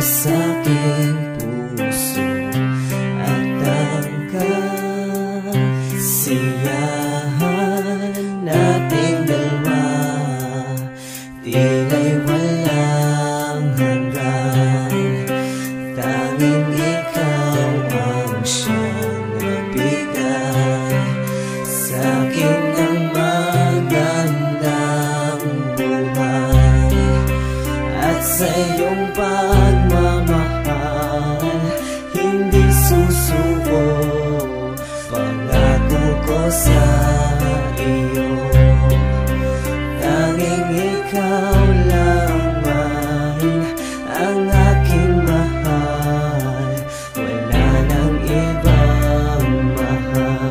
sa aking puso at ang kasiyahan nating dalawa tila'y walang hanggan. Tanging ikaw ang siyang nagbigay sa akin ng magandang buhay. At sa iyong pagmamahal hindi susuko, pangako ko sa iyo. Tanging ikaw lamang ang aking mahal, wala nang ibang mahal.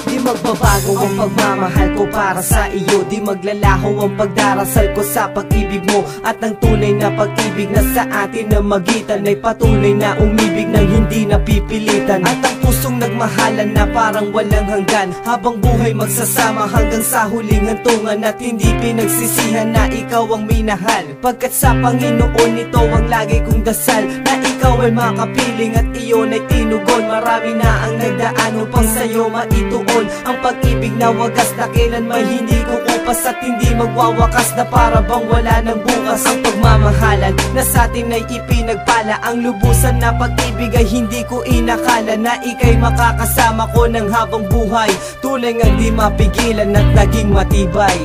Di magbabago ang pagmamahal ko para sa iyo, di maglalaho ang pagdarasal ko sa pag-ibig mo. At ang tunay na pag-ibig na sa atin na magitan ay patuloy na umibig nang hindi napipilitan. At ang pusong nagmahalan na parang walang hanggan, habang buhay magsasama hanggang sa huling hantungan. At hindi pinagsisihan na ikaw ang minahal, pagkat sa Panginoon ito ang lagi kong dasal, na ikaw ay makapiling at iyon ay tinugon. Marami na ang nagdaan upang sa'yo maituon ang pag-ibig na wagas, na kailanman hindi kukupas at hindi magwawakas, na para bang wala ng bukas. Ang pagmamahalan na sa atin ay ipinagpala, ang lubusan na pag-ibig ay hindi ko inakala, na ika'y makakasama ko ng habang buhay, tulay ngang di mapigilan at naging matibay.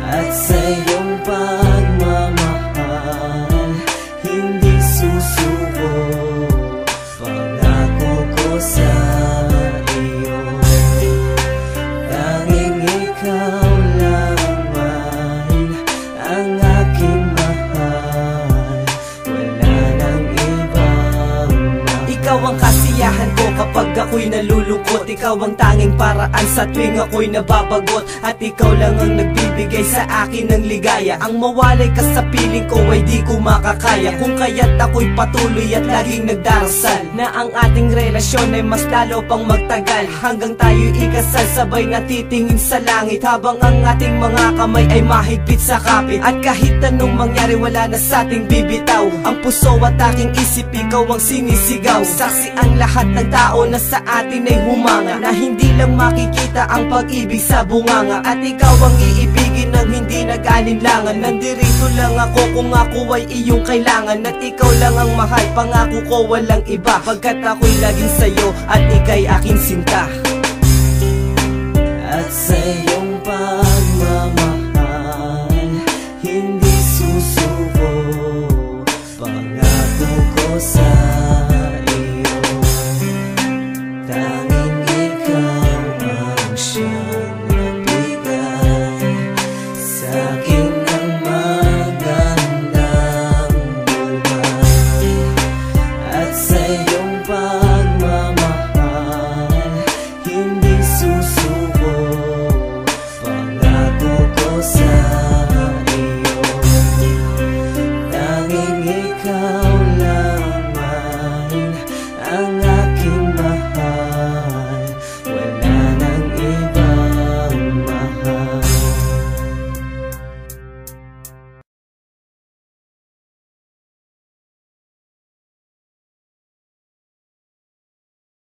At sa iyong pagmamahal hindi susuko, pangako ko sa iyo. Tanging ikaw lamang ang aking mahal, wala nang ibang mahal. Ikaw ang kasiyahan ko kapag ako'y nalulungkot, ikaw ang tanging paraan sa tuwing ako'y nababagot. At ikaw lang ang nagbibigay sa akin ng ligaya, ang mawalay ka sa piling ko ay di ko makakaya. Kung kaya't ako'y patuloy at laging nagdarasal, na ang ating relasyon ay mas lalo pang magtagal, hanggang tayo'y ikasal sabay natitingin sa langit, habang ang ating mga kamay ay mahigpit sa kapit. At kahit anong mangyari wala na sa ating bibitaw, ang puso at aking isip ikaw ang sinisigaw. Saksi ang lahat ng tao na sa atin ay humanga, na hindi lang makikita ang pag-ibig sa bunganga. At ikaw ang iibigin ng hindi nag-alinlangan, nandirito lang ako kung ako ay iyong kailangan. At ikaw lang ang mahal, pangako ko walang iba, pagkat ako'y laging sa'yo at ika'y aking sinta. At sa iyong pagmamahal hindi susuko, pangako ko sa iyo. Tanging ikaw ang siyang nagbigay sa akin ng magandang buhay. At sa iyong pagmamahal hindi susuko, pangako ko sa iyo. Tanging ikaw